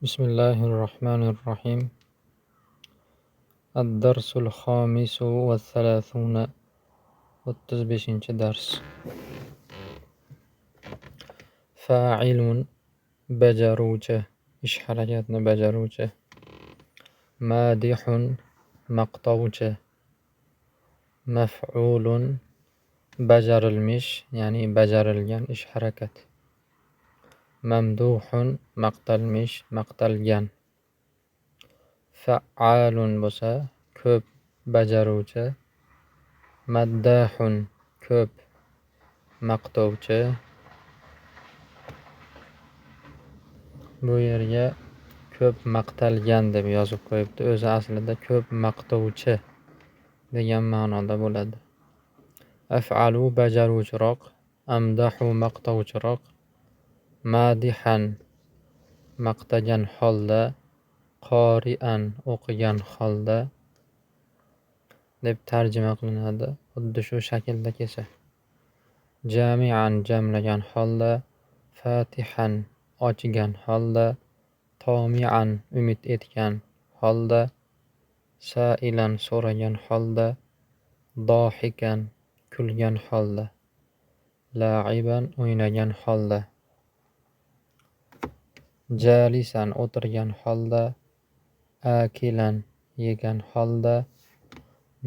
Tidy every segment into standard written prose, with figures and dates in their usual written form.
بسم الله الرحمن الرحيم. الدرس الخامس والثلاثون. 35 dars. Fa'ilun bajaruvchi, ish harakatni bajaruvchi. Madihun maqtovchi. Maf'ulun bajarilmish, ya'ni bajarilgan ish harakat. Mamduhun maqtalmish, maqtalgan. Fa'alun bo'lsa ko'p bajaruvchi. Maddahun ko'p maqtovchi. Bu yerga ko'p maqtalgan deb yozib qo'yibdi. O'zi aslida ko'p maqtovchi degan ma'noda bo'ladi. Af'alu bajaruvchiroq, amdahu maqtovchiroq, madihan maqtagan holda, qori'an o'qigan holda deb tarjima qilinadi. Xuddi shu shaklda kelsa. Jami'an jamlagan holda, fatihan ochgan holda, tomi'an umid etgan holda, sa'ilan so'ragan holda, dohikan kulgan holda, la'iban o'ynagan holda, jalisan o'tirgan holda, akilan yegan holda,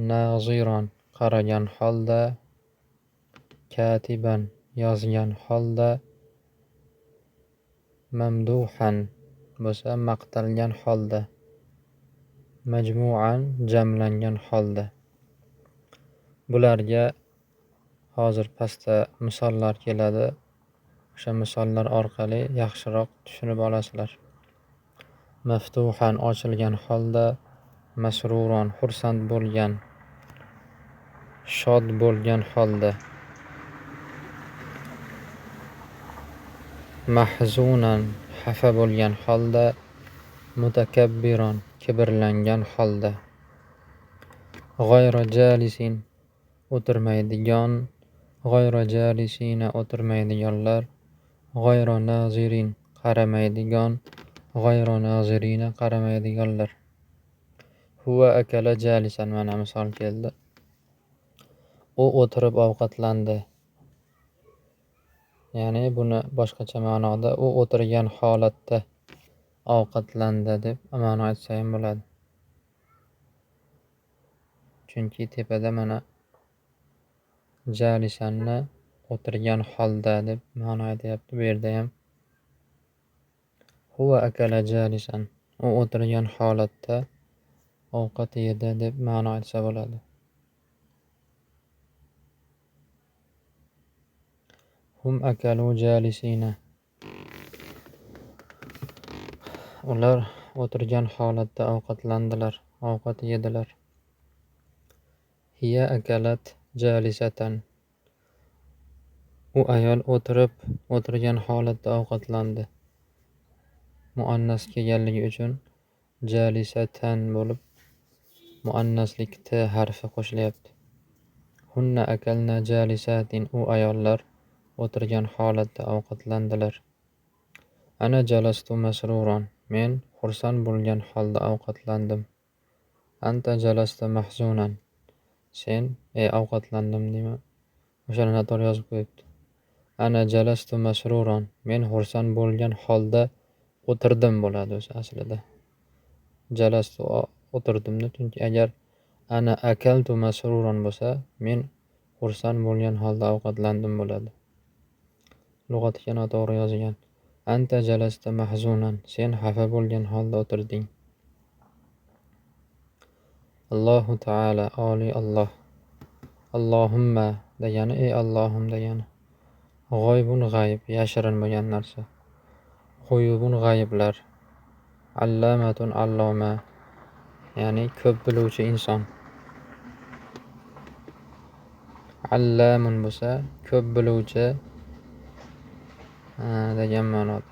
naziran qaragan holda, katiban yozgan holda, mamduhan bo'lsa maqtalgan holda, majmu'an jamlangan holda. Bularga hozir pastda misollar keladi. O'sha misollar orqali yaxshiroq tushunib olasizlar. Maftuhan ochilgan holda, masruron xursand bo'lgan, shod bo'lgan holda, mahzunan xafa bo'lgan holda, mutakabbiron kibrlangan holda. G'ayra jalisin o'tirmaydigan, g'ayra jalisina o'tirmaydiganlar, g'ayra nazirin qaramaydigan, g'ayra nazirina qaramaydiganlar. Huwa akala jalisan, mana misol keldi. U o'tirib ovqatlandi. Ya'ni buni boshqacha ma'noda u o'tirgan holatda ovqatlandi deb ma'no aytsa ham bo'ladi. Chunki tepada mana jalisanni o'tirgan holda deb ma'no aytyapti. Bu yerda ham huwa akala jalisan, u o'tirgan holatda ovqat yedi deb ma'no aytsa bo'ladi. Hum akalu jalisina, ular o'tirgan holatda ovqatlandilar, ovqat yedilar. Hiya akalat jalisatan, u ayol o'tirgan holatda ovqatlandi. Muannas kelganligi uchun jalisatan bo'lib muannaslik t harfi qo'shilyapti. Hunna akalna jalisatin, u ayollar o'tirgan holatda ovqatlandilar. Ana jalastu masruron, men xursand bo'lgan holda ovqatlandim. Anta jalasta mahzunan, sen ovqatlandim deyman. O'shani noto'g'ri yozib qo'yibdi. Ana jalastu masruron, men xursand bo'lgan holda o'tirdim bo'ladi o'zi aslida. Jalastu o'tirdimni, chunki agar ana akaltu masruron bo'lsa, men xursand bo'lgan holda ovqatlandim bo'ladi. Lug'atga noto'g'ri yozgan. Anta jalasta mahzunan, sen xafa bo'lgan holda o'tirding. Allohu Taala, Oli Alloh. Allohumma degani ey Allohim degani. G'oybun g'ayb, yashirin bo'lgan narsa. G'uyubun g'ayblar. Allamatun alloma, ya'ni ko'p biluvchi inson. Allamun bo'lsa ko'p biluvchi degan ma'noda.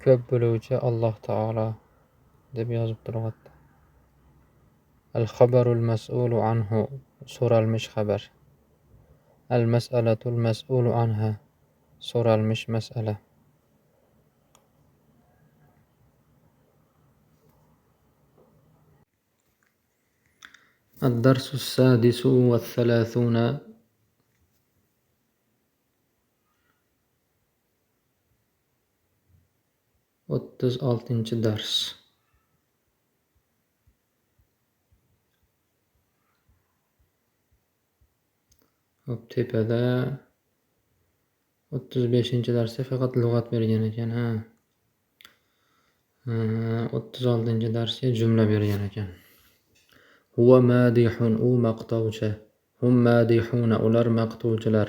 Ko'p biluvchi Alloh Taolo deb yozibdi lug'atda. Al-xabarul mas'ulu anhu, so'ralmish xabar. Al-mas'alatul mas'ulu anha, so'ralmish mas'ala. الدرس السادس والثلاثون 36 dars. Hop tepada 35 darsda faqat lug'at bergan ekan, ha. 36 darsga jumla bergan ekan. Huwa madihun, u maqtovchi. Hum madihuna, ular maqtovchilar.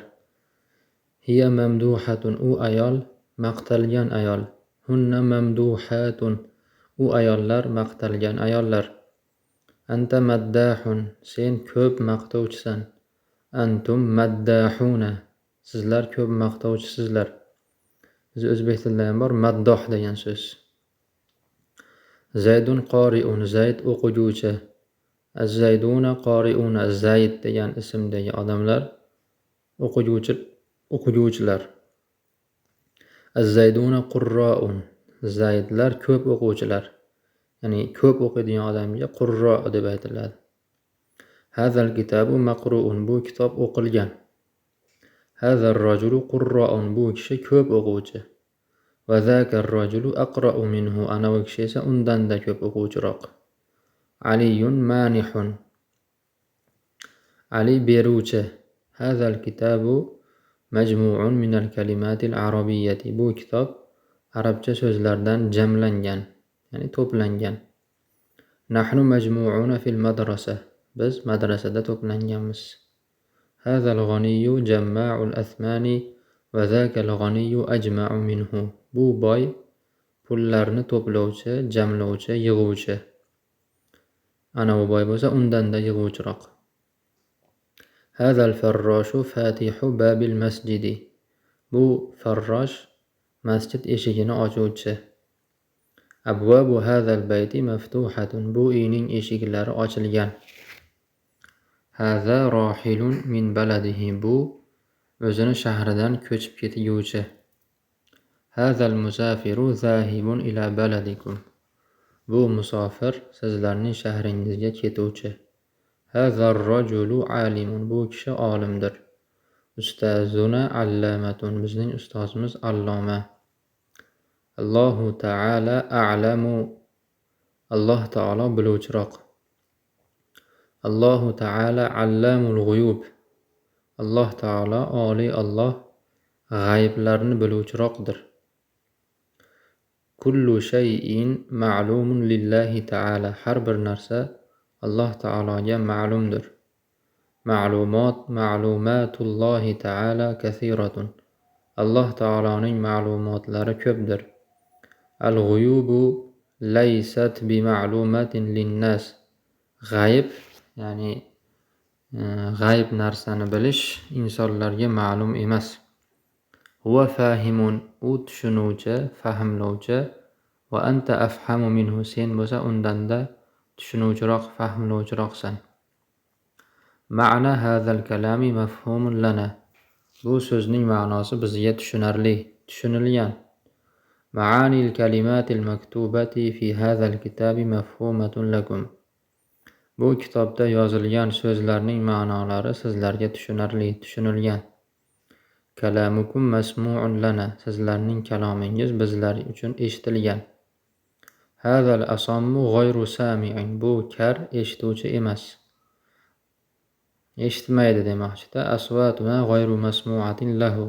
Hiya mamduhatun, u ayol maqtalgan ayol. Hunna mamduhatun, u ayollar maqtalgan ayollar. Anta maddahun, sen ko'p maqtovchisan. Antum maddahuna, sizlar ko'p maqtovchisizlar. Biz o'zbek tilida ham bor maddoh degan so'z. Zaydun qori'un, Zayd o'quvchi. Az-Zayduna qori'una, Zayd degan ismdagi odamlar o'quvchilar. Az-Zayduna qurra'un, Zaydlar ko'p o'quvchilar. Ya'ni ko'p o'qiydigan odamga qurro deb aytiladi. Hazal kitabu maqru'un, bu kitob o'qilgan. Hazal rajulu qurra'un, bu kishi ko'p o'quvchi. Va zakar rajulu aqra'u minhu, ana bu kishi esa undan-da ko'p o'quvchiroq. Aliyun manihun, Ali beruvchi. Hazal kitabu majmu'un minal kalimatil arabiyyati, bu kitob arabcha so'zlardan jamlangan, ya'ni to'plangan. Nahnu majmu'una fil madrasa, biz madrasada to'planganmiz. Hazal g'aniyyu jamma'ul athmani va zakal g'aniyyu ajma'u minhu, bu boy pullarni to'plovchi, jamlovchi, yig'uvchi. Ana bu boy bo'lsa undan-da yig'uvchiroq. Hazal farroshu fatihu babil masjidi, bu farrosh masjid eshigini ochuvchi. Abwabu hazal bayti maftuhatun, bu uyning eshiklari ochilgan. Haza rohilun min baladihi, bu o'zini shahridan ko'chib ketguvchi. Hazal musafiru zahibun ila baladikum, bu musofir sizlarning shahringizga ketuvchi. Hazar rajulu alimun, bu kishi olimdir. Ustazuna allamatun, bizning ustozimiz alloma. Allohu ta'ala a'lamu, Alloh taolo biluvchiroq. Allohu ta'ala allamul g'uyub, Alloh taolo oliy Alloh g'ayblarni biluvchiroqdir. Kullu shay'in ma'lumun lillahi ta'ala, har bir narsa Alloh taologa ma'lumdir. Ma'lumatullohi ta'ala kathiratun, Alloh taoloning ma'lumotlari ko'pdir. Al-g'uyubu laysat bi ma'lumatin linnas, g'ayb, ya'ni g'ayb narsani bilish insonlarga ma'lum emas. Huwa fahimun, u tushunuvchi, fahmlovchi. Va anta afhamu minhu, sen bo'lsa undan-da tushunuvchiroq, fahmlovchiroqsan. Ma'na hazal kalami mafhumun lana, bu so'zning ma'nosi bizga tushunarli, tushunilgan. Ma'anil kalimatil maktubati fi hazal kitabi mafhumatun lakum, bu kitobda yozilgan so'zlarning ma'nolari sizlarga tushunarli, tushunilgan. Kalamukum masmu'un lana, sizlarning kalomingiz bizlar uchun eshitilgan. Hazal asammu g'ayru sami'in, bu kar eshituvchi emas, eshitmaydi demoqchida. Asvatuna g'ayru masmu'atin lahu,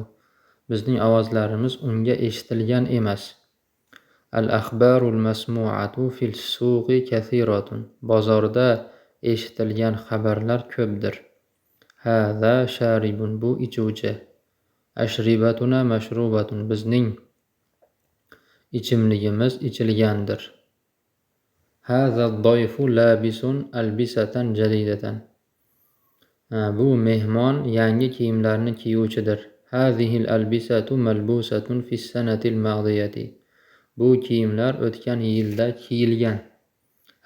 bizning ovozlarimiz unga eshitilgan emas. Al-akhbarul masmu'atu fil suqi kathiratun, bozorda eshitilgan xabarlar ko'pdir. Haza sharibun, bu ichuvchi. Ashribatuna mashrubatun, bizning ichimligimiz ichilgandir. Haza doyfu labisun albisatan jadidatan, bu mehmon yangi kiyimlarni kiyuvchidir. Hazihil albisatu malbusatun fis sanatil madiyati, bu kiyimlar o'tgan yilda kiyilgan.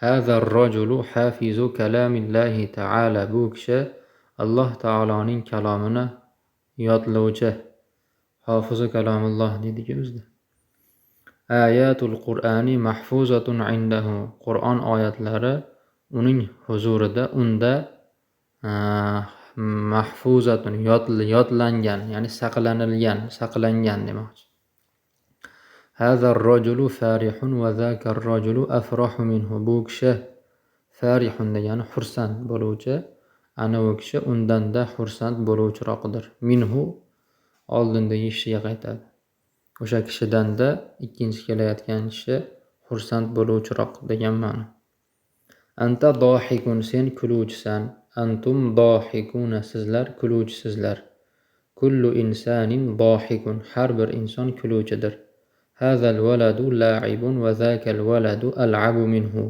Hazar rajulu hafizu kalamillahi ta'ala, bu kishi Alloh taoloning kalomini yodlovchi. Hofizu kalomulloh deydiku bizda. Ayatul Qur'ani mahfuzatun indahu, Qur'on oyatlari uning huzurida unda mahfuzatun yodlangan, ya'ni saqlangan demoqchi. Hadha ar-rajulu farihun va zaka ar-rajulu afrahu minhu. Bu kishi farihun degani xursand bo'luvchi, ana u kishi undanda xursand bo'luvchiroqdir. Minhu oldindagi kishiga qaytadi. O'sha kishidanda ikkinchi kelayotgan kishi xursand bo'luvchiroq degan ma'no. Anta dohikun, sen kuluvchisan. Antum dohikuna, sizlar kuluvchisizlar. Kullu insanin dohikun, har bir inson kuluvchidir. Hazal valadu la'ibun va zakal valadu al'abu minhu.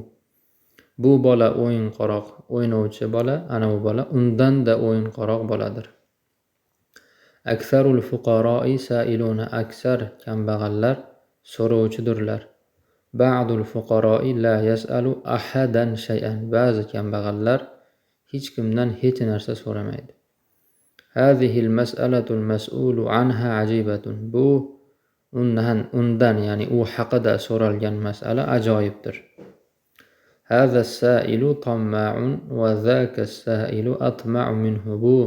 Bu bola o'yinqaroq, o'ynovchi bola, ana bu bola undan-da o'yinqaroq boladir. Aksarul fuqaroi sailuna, aksar kambag'allar so'rovchidirlar. Ba'dul fuqaroi la yas'alu ahadan shay'an, ba'zi kambag'allar hech kimdan hech narsa so'ramaydi. Hazihil mas'alatul mas'ulu anha ajibatun. Bu undan ya'ni u haqida so'ralgan mas'ala ajoyibdir. Hadha as-sa'ilu tamma'un va zaka as-sa'ilu atma'u minhu. Bu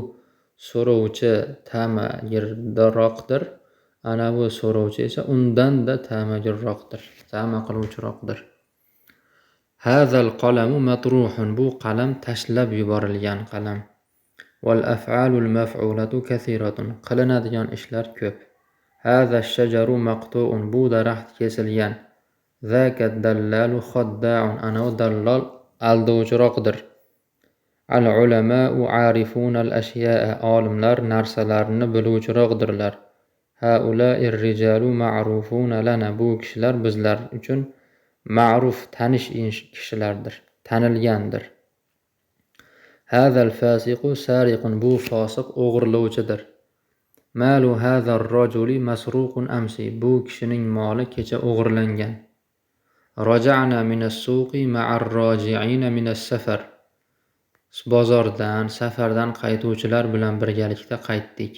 so'rovchi tamagirroqdir, ana bu so'rovchi esa undan-da tamagirroqdir, tama qiluvchiroqdir. Hazal qalamu matruhun. Bu qalam tashlab yuborilgan qalam. Wal af'alul maf'ulatu kathiratun. Qilinadigan ishlar ko'p. Haza shajaru maqtu'un. Bu daraxt kesilgan. Zaka dallalu khadda'un. Ana u dallol aldovchiroqdir. Al ulama'u arifuna al ashya'a. Olimlar narsalarni biluvchiroqdirlar. Haula'ir rijalu ma'rufuna lana. Bu kishilar bizlar uchun ma'ruf, tanish kishilardir, tanilgandir. Hazal fasiqu sariqun. Bu fosiq o'g'irlovchidir. Malu hazar rajuli masruqun amsi. Bu kishining moli kecha o'g'irlangan. Raja'na minas suqi ma'ar roji'ina minas safar. Bozordan, safardan qaytuvchilar bilan birgalikda qaytdik.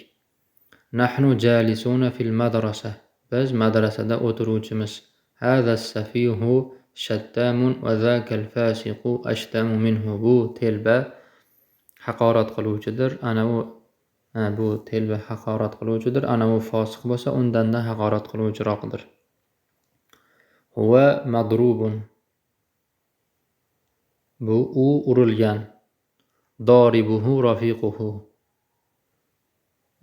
Nahnu jalisuna fil madrasa. Biz madrasada o'tiruvchimiz. Hadha as-safihu shattamun va zakal fasiqu ashtamu minhu. Bu telba haqorat qiluvchidir, bu telba haqorat qiluvchidir, ana u fosiq bo'lsa undan-da haqorat qiluvchiroqdir. Huwa madrubun. Bu u urilgan. Doribuhu rafiquhu.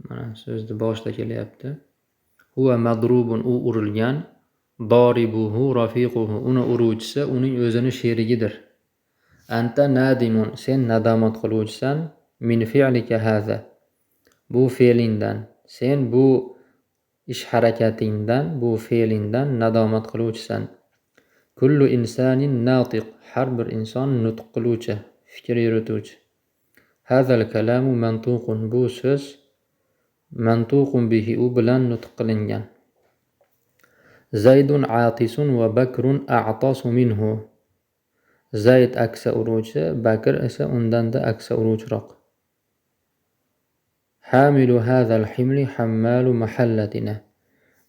Mana so'zni boshida kelyapti. Huwa madrubun, u urilgan. Doribuhu rafiquhu. Uni uruvchisi uning o'zini sherigidir. Anta nadimun, sen nadomat qiluvchisan. Min fi'lika haza. Bu fe'lingdan, sen bu ish harakatingdan, bu fe'lingdan nadomat qiluvchisan. Kullu insanin natiq, har bir inson nutq qiluvchi, fikr yurituvchi. Hazal kalamu mantuqun. Bu so'z mantuqun bihi, u bilan nutq qilingan. Zaydun atisun va bakrun a'tasu minhu. Zayd aksa uruvchi, Bakr esa undan-da aksa uruvchiroq. Hamilu hazal himli hammalu mahallatina.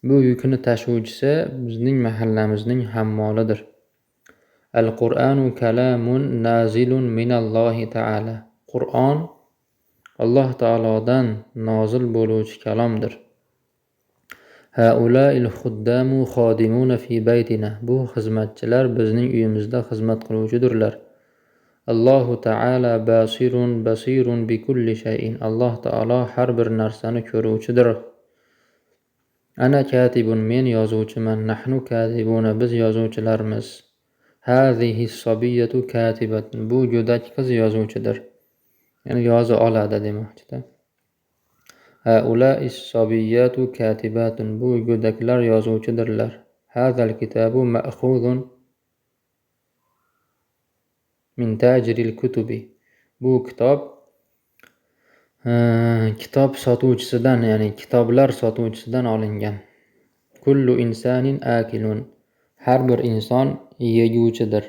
Bu yukni tashuvchisi bizning mahallamizning hammolidir. Al-Qur'anu kalamun nazilun minallohi ta'ala. Qur'on Alloh taolodan nozil bo'luvchi kalomdir. Haula'il khuddamu xodimuna fi baytina. Bu xizmatchilar bizning uyimizda xizmat qiluvchidirlar. Allohu ta'ala basirun bi kulli shay'in. Alloh taolo har bir narsani ko'ruvchidir. Ana katibun, men yozuvchiman. Nahnu katibuna, biz yozuvchilarmiz. Hazihi sabiyatu katibatun. Bu go'dak qiz yozuvchidir. Ya'ni yoza oladi demoqchida. Haula'is sabiyatu katibatun. Bu go'daklar yozuvchidirlar. Hazal kitabu ma'khudun min tajril kutubi. Bu kitob sotuvchisidan, ya'ni kitoblar sotuvchisidan olingan. Kullu insanin akilun. Har bir inson yeyuvchidir,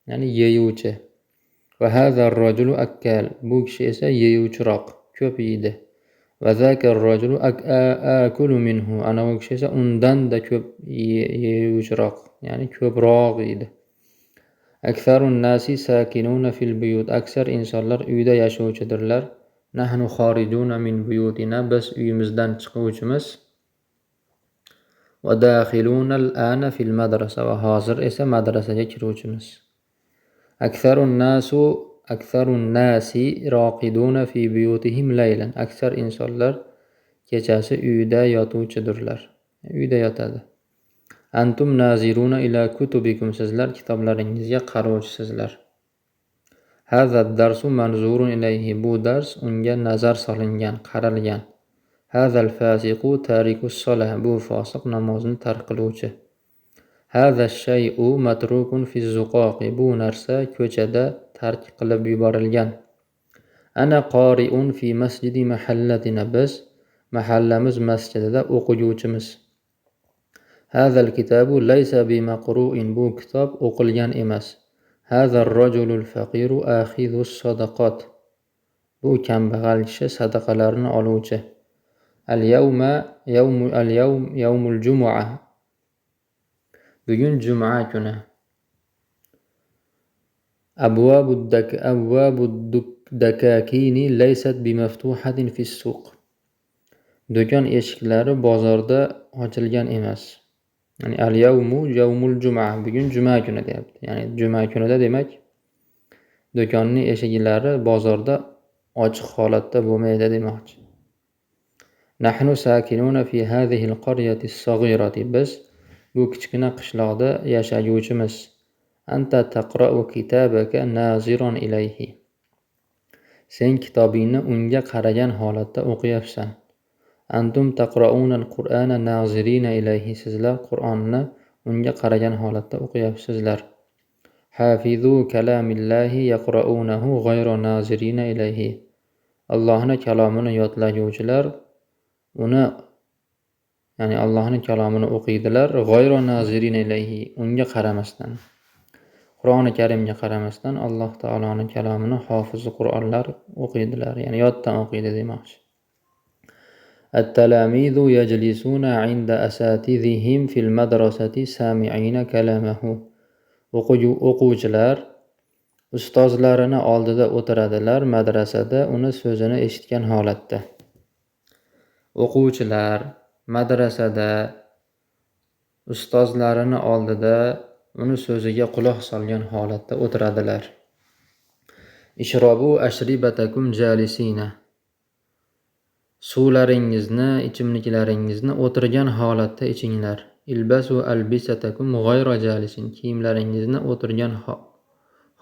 ya'ni yeyuvchi. Va hadha ar-rajulu akkal. Bu kishi esa yeyuvchiroq, ko'p yeydi. Va zaka ar-rajulu akulu minhu. Ana u kishi esa undan-da ko'p yeyuvchiroq, ya'ni ko'proq yeydi. Aksarun nasi sakinuna fil buyut. Aksar insonlar uyda yashovchidirlar. Nahnu xorijuna min buyutina. Biz uyimizdan chiquvchimiz. Va dakhiluna al-ana fil madrasa. Va hozir esa madrasaga kiruvchimiz. Aksarun nasi raqiduna fi buyutihim laylan. Aksar insonlar kechasi uyda yotuvchidirlar. Uyda yotadi. Antum naziruna ila kutubikum. Sizlar kitoblaringizga qarovchisizlar. Hadha darsu manzurun ilayhi. Bu dars unga nazar solingan, qaralgan. Hadha fasiqu tarikus solah. Bu fosiq namozni tark qiluvchi. Hadha shay'u matrukun fi zuqaqi. Bu narsa ko'chada tark qilib yuborilgan. Ana qari'un fi masjidi mahallatina. Biz mahallamiz masjidida o'quvchimiz. Hadha kitabu laysa bimaqru'in. Bu kitob o'qilgan emas. Hadha rajulul faqiru akhidhus sadaqat. Bu kambag'al kishi sadaqalarni oluvchi. Yawmul jumu'ah. Bugun juma kuni. Abwabud dakakini laysat bimaftuhatin fis suq. Do'kon eshiklari bozorda ochilgan emas. Ya'ni yawmul juma. Bugun juma kuni deyapti. Ya'ni juma kunida demak do'konning eshiklari bozorda ochiq holatda bo'lmaydi demoqchi. Nahnu sakinuna fi hadhihi al-qaryati as-saghirati. Biz bu kichkina qishloqda yashaguvchimiz. Anta taqra'u kitabaka naziran ilayhi. Sen kitobingni unga qaragan holatda o'qiyapsan. Antum taqra'una al-Qur'ana nazirina ilayhi. Sizlar Qur'onni unga qaragan holatda o'qiyapsizlar. Hafizu kalamillahi yaqra'unahu ghayra nazirina ilayhi. Allohning kalomini yodlaguvchilar Allohning kalomini o'qiydilar. Ghayra nazirina ilayhi. Unga qaramasdan. Qur'oni Karimga qaramasdan Alloh taoloning kalomini hofizi Qur'onlar o'qiydilar. Ya'ni yoddan o'qiydi demoqchi. At-talamizu yajlisuna 'inda asatidhihim fil madrasati sami'ina kalamahu. O'quvchilar ustozlarini oldida o'tiradilar, madrasada uni so'zini eshitgan holatda. O'quvchilar madrasada ustozlarini oldida uni so'ziga quloq solgan holatda o'tiradilar. Ishrobu ashribatakum jalisina. Suvlaringizni, ichimliklaringizni o'tirgan holatda ichinglar. Ilbasu albisatakum ghayra jalisin. Kiyimlaringizni o'tirgan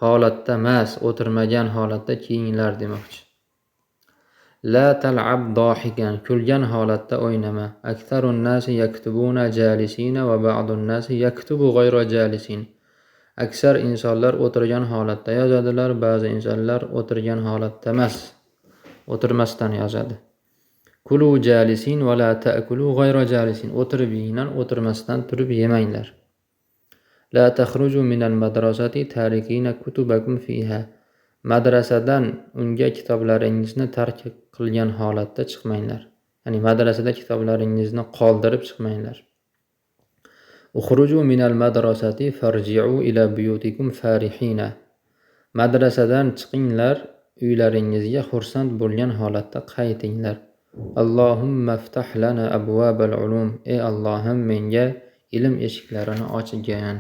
holatda emas, o'tirmagan holatda kiyinglar demoqchi. La tal'ab dohikan. Kulgan holatda o'ynama. Aktharun nasi yaktubuna jalisina va ba'dun nasi yaktubu ghayra jalisin. Aksar insonlar o'tirgan holatda yozadilar, ba'zi insonlar o'tirgan holatda emas, o'tirmasdan yozadi. Kulu jalisin va la ta'kulu ghayra jalisin. O'tirib yenglar, o'tirmasdan turib yemanglar. La takhruju minal madrasati tarikina kutubakum fiha. Madrasadan unga kitoblaringizni tark qilgan holatda chiqmanglar. Ya'ni madrasada kitoblaringizni qoldirib chiqmanglar. Ukhruju minal madrasati farji'u ila buyutikum farihina. Madrasadan chiqinglar, uylaringizga xursand bo'lgan holatda qaytinglar. Allohumma ftah lana abwabal ulum. Ey Allohim, menga ilm eshiklarini ochgin.